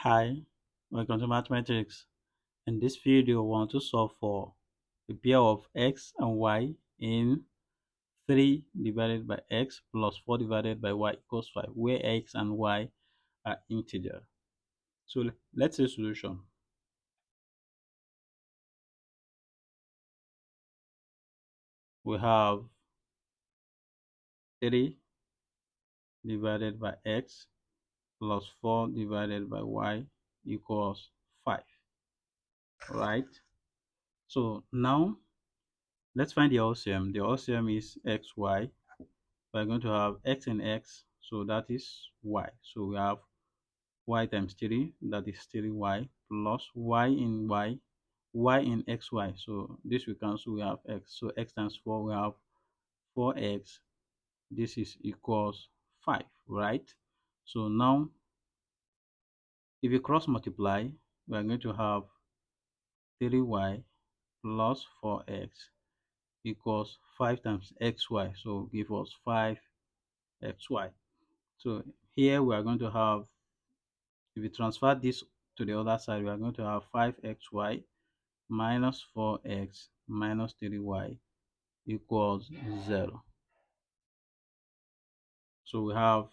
Hi, welcome to mathematics. In this video, we want to solve for a pair of x and y in 3 divided by x plus 4 divided by y equals 5, where x and y are integer. So let's say solution. We have 3 divided by x plus 4 divided by y equals 5, right? So now let's find the LCM. The LCM is xy. We're going to have x and x, so that is y. So we have y times 3, that is 3y, plus y in xy. So this we cancel, we have x. So x times 4, we have 4x. This is equals 5, right? So now, if you cross multiply, we are going to have 3y plus 4x equals 5 times xy. So give us 5xy. So here we are going to have, if we transfer this to the other side, we are going to have 5xy minus 4x minus 3y equals 0. So we have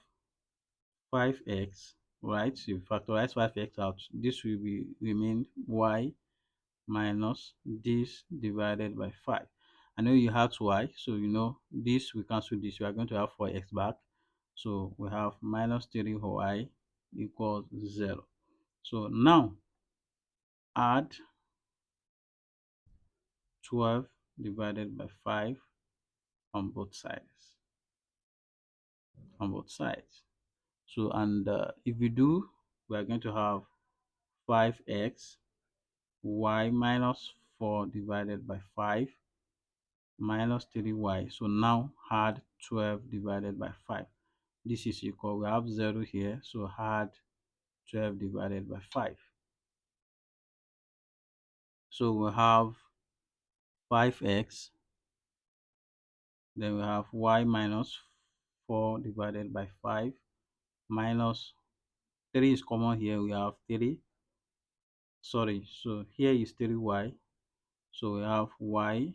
5x, right? So if you factorize 5x out, this will be remain y minus this divided by 5. I know you had y, so you know this, we cancel this. We are going to have 4x back. So we have minus 3y equals 0. So now add 12 divided by 5 on both sides. So, and if we do, we are going to have 5x y minus 4 divided by 5 minus 3y. So now add 12 divided by 5. This is equal, we have 0 here, so add 12 divided by 5. So we have 5x, then we have y minus 4 divided by 5 minus 3 is common here, we have 3. Sorry, so here is 3y. So we have y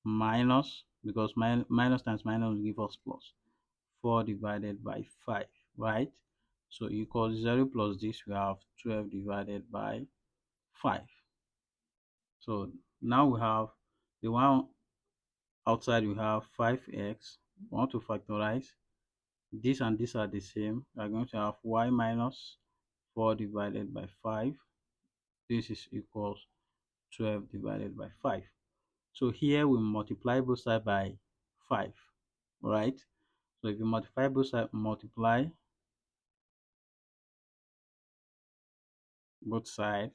minus, because minus times minus will give us plus, 4 divided by 5, right? So equals 0 plus this, we have 12 divided by 5. So now we have the one outside, we have 5x. We want to factorize. This and this are the same. We are going to have y minus 4 divided by 5. This is equals 12 divided by 5. So here we multiply both sides by 5, right? So if you multiply both sides, multiply both sides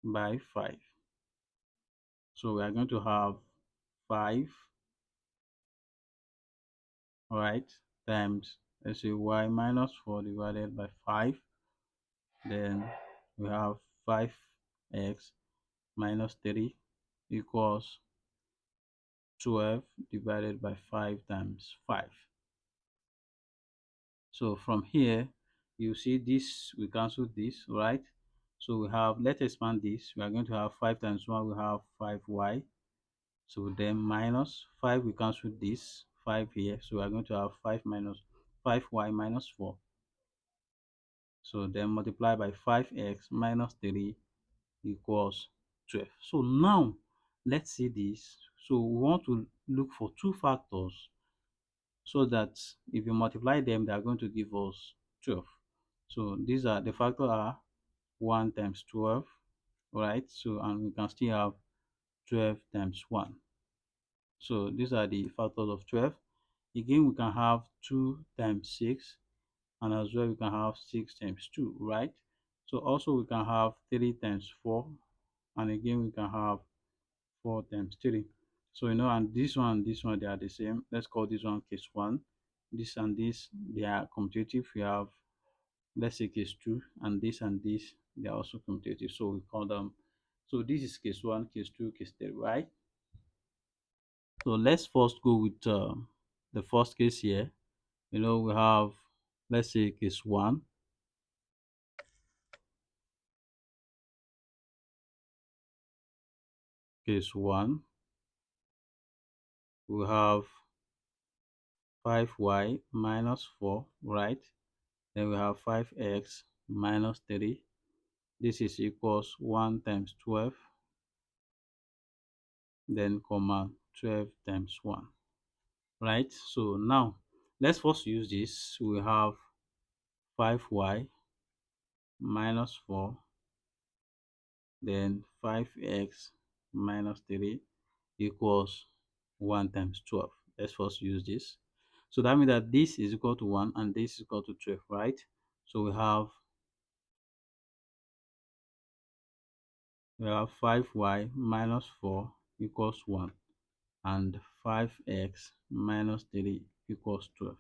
by 5. So we are going to have 5, right, times, let's say, y minus 4 divided by 5. Then we have 5x minus 3 equals 12 divided by 5 times 5. So from here, you see this, we cancel this, right? So we have, let's expand this. We are going to have 5 times 1, we have 5y. So then minus 5, we cancel this 5 here. So we are going to have 5 minus 5y minus 4. So then multiply by 5x minus 3 equals 12. So now let's see this. So we want to look for two factors, so that if you multiply them, they are going to give us 12. So these are the factors are 1 times 12, right? So, and we can still have 12 times 1. So these are the factors of 12. Again, we can have 2 times 6, and as well we can have 6 times 2, right? So also we can have 3 times 4, and again we can have 4 times 3. So you know, and this one, they are the same. Let's call this one case 1. This and this, they are commutative. We have, let's say, case 2, and this, they are also commutative. So we call them, so this is case 1, case 2, case 3, right? So let's first go with the first case here. You know, we have, let's say, case 1. case 1, we have 5y minus 4, right? Then we have 5x minus 3. This is equals 1 times 12, then comma 12 times 1, right? So now let's first use this. We have 5y minus 4, then 5x minus 3 equals 1 times 12. Let's first use this. So that means that this is equal to 1 and this is equal to 12, right? So we have 5y minus 4 equals 1 and 5x minus 3 equals 12.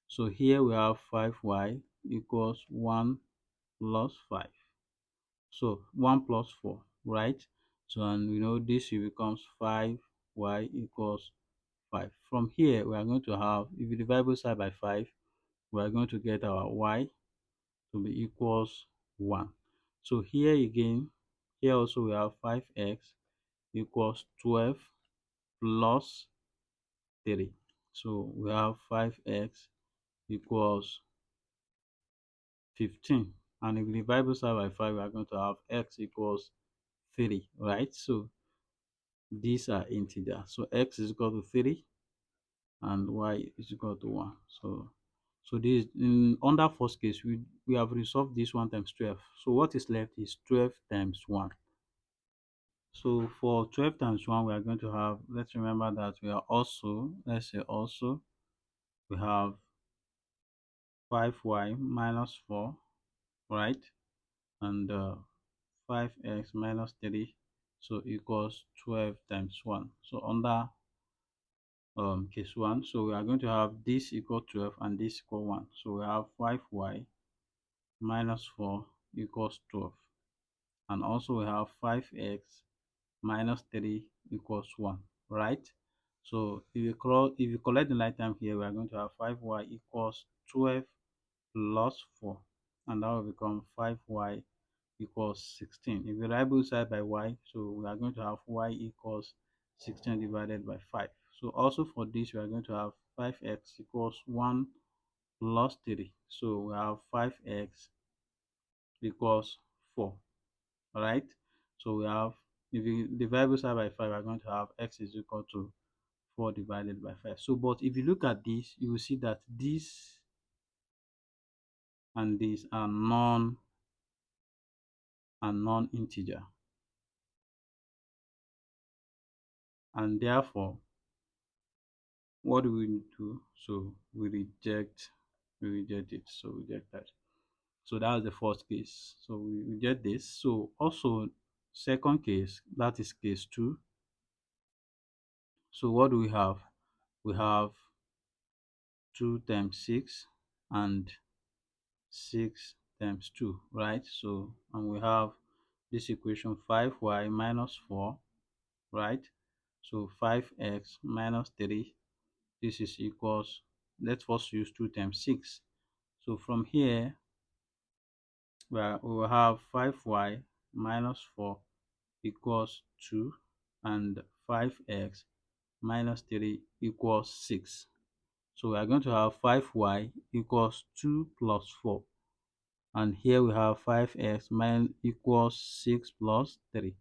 So here we have 5y equals 1 plus 5. So 1 plus 4, right? So and we know this becomes 5y equals 5. From here, we are going to have, if we divide both side by 5, we are going to get our y to be equals 1. So here again, here also we have 5x equals 12 plus 3. So we have 5x equals 15. And if we divide both side by 5, we are going to have x equals 3, right? So these are integers. So x is equal to 3 and y is equal to 1. So this in under first case, we have resolved this 1 times 12. So what is left is 12 times 1. So for 12 times 1, we are going to have, let's remember that we are also, let's say also, we have 5y minus 4, right? And 5x minus 3, so equals 12 times 1. So under case 1, so we are going to have this equal 12 and this equal 1. So we have 5y minus 4 equals 12. And also we have 5x minus 3 equals 1, right? So if you collect the right term here, we are going to have 5y equals 12 plus 4, and that will become 5y equals 16. If we write both side by y, so we are going to have y equals 16 divided by 5. So also for this, we are going to have 5x equals 1 plus 3. So we have 5x equals 4, right? So we have, if you divide both side by 5, we are going to have x is equal to 4 divided by 5. So, but if you look at this, you will see that this and this are non-integer, and therefore what do we do? So we reject it. So we reject that. So that was the first case. So we reject this. So also second case, that is case 2. So what do we have? We have 2 times 6 and 6 times 2, right? So and we have this equation 5y minus 4, right? So 5x minus 3, this is equals, let's first use 2 times 6. So from here, we will have 5y minus 4 equals 2 and 5x minus 3 equals 6. So we are going to have 5y equals 2 plus 4. And here we have 5x equals 6 plus 3.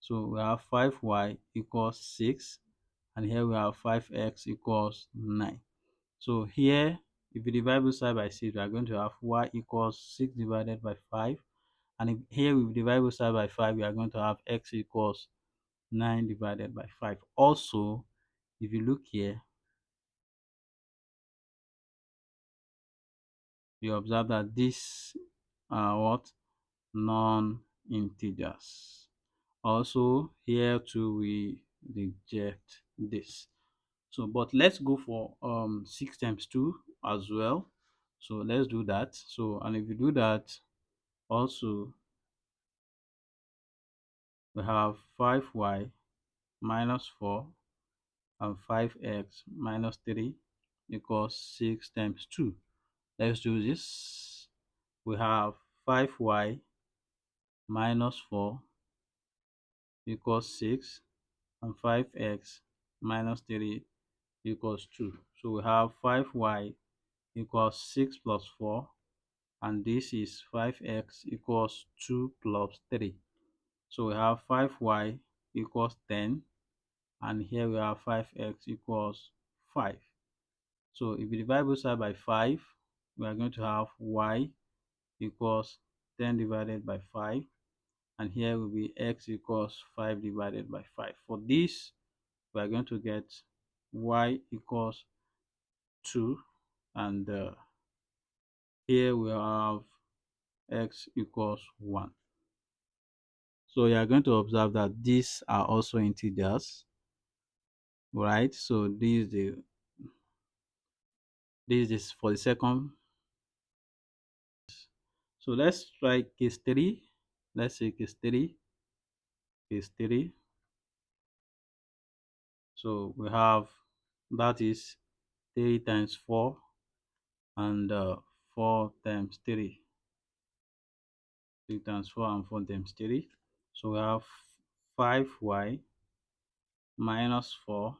So we have 5y equals 6, and here we have 5x equals 9. So here, if we divide both side by 6, we are going to have y equals 6 divided by 5. And if here we divide both side by 5, we are going to have x equals 9 divided by 5. Also, if you look here, you observe that these are what? Non-integers. Also, here too we reject this. So, but let's go for 6 times 2 as well. So let's do that. So, and if you do that, also we have 5y minus 4 and 5x minus 3 equals 6 times 2. Let's do this. We have 5y minus 4 equals 6, and 5x minus 3 equals 2. So we have 5y equals 6 plus 4, and this is 5x equals 2 plus 3. So we have 5y equals 10, and here we have 5x equals 5. So if we divide both sides by 5, we are going to have y equals 10 divided by 5, and here will be x equals 5 divided by 5. For this, we are going to get y equals 2, and here we have x equals 1. So you are going to observe that these are also integers, right? So this is for the second. So let's try case 3. Let's say case 3. Case 3. So we have, that is 3 times 4, and 4 times 3. 3 times 4 and 4 times 3. So we have 5y minus 4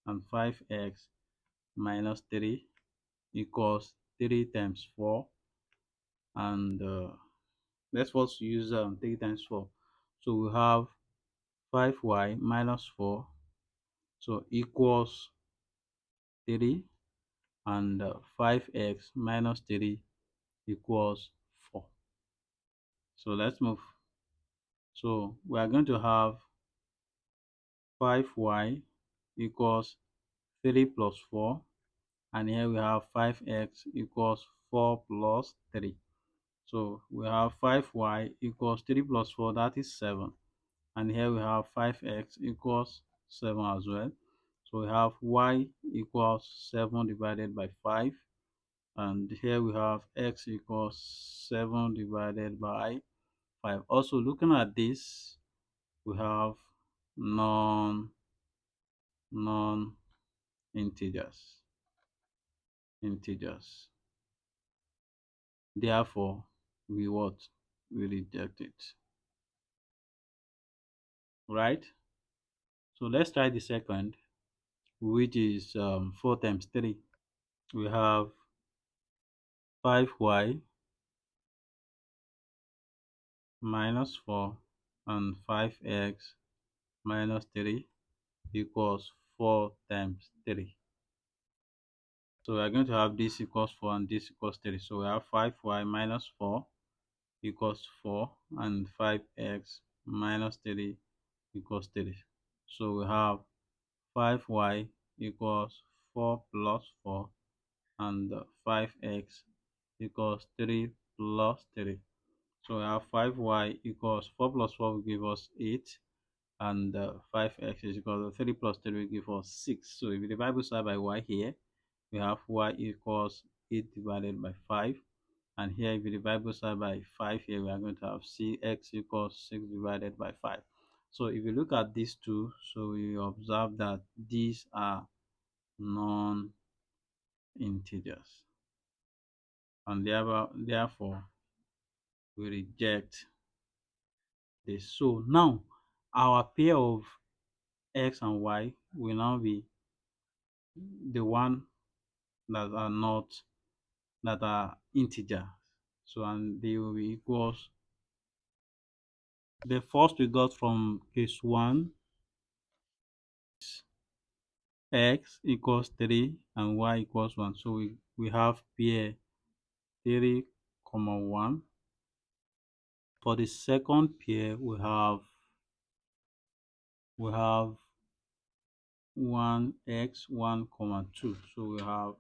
and 5x minus 3 equals 3 times 4, and let's first use 3 times 4. So we have 5y minus 4, so equals 3, and 5x minus 3 equals 4. So let's move. So we are going to have 5y equals 3 plus 4, and here we have 5x equals 4 plus 3. So we have 5y equals 3 plus 4, that is 7. And here we have 5x equals 7 as well. So we have y equals 7 divided by 5. And here we have x equals 7 divided by 5. Also, looking at this, we have non non integers. Therefore, we what? We reject it. Right? So let's try the second, which is 4 times 3. We have 5y minus 4 and 5x minus 3 equals 4 times 3. So we are going to have this equals 4 and this equals 3. So we have 5y minus 4 equals 4, and 5x minus 3 equals 3. So we have 5y equals 4 plus 4, and 5x equals 3 plus 3. So we have 5y equals 4 plus 4 will give us 8, and 5x is equal to 3 plus 3 will give us 6. So if we divide both sides by y here, we have y equals 8 divided by 5. And here, if we divide both sides by 5 here, we are going to have x equals 6 divided by 5. So if you look at these two, so we observe that these are non-integers, and therefore we reject this. So now our pair of x and y will now be the one that are not, that are integers. So, and they will be equals, the first we got from case 1, x equals 3 and y equals 1. So we have pair 3 comma 1. For the second pair, we have 1 x 1 comma 2. So we have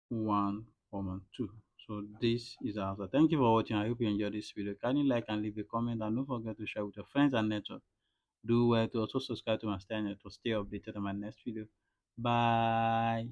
1 comma 2. So this is our answer. Thank you for watching. I hope you enjoyed this video. Kindly like and leave a comment, and don't forget to share with your friends and network. Do well to also subscribe to my channel to stay updated on my next video. Bye.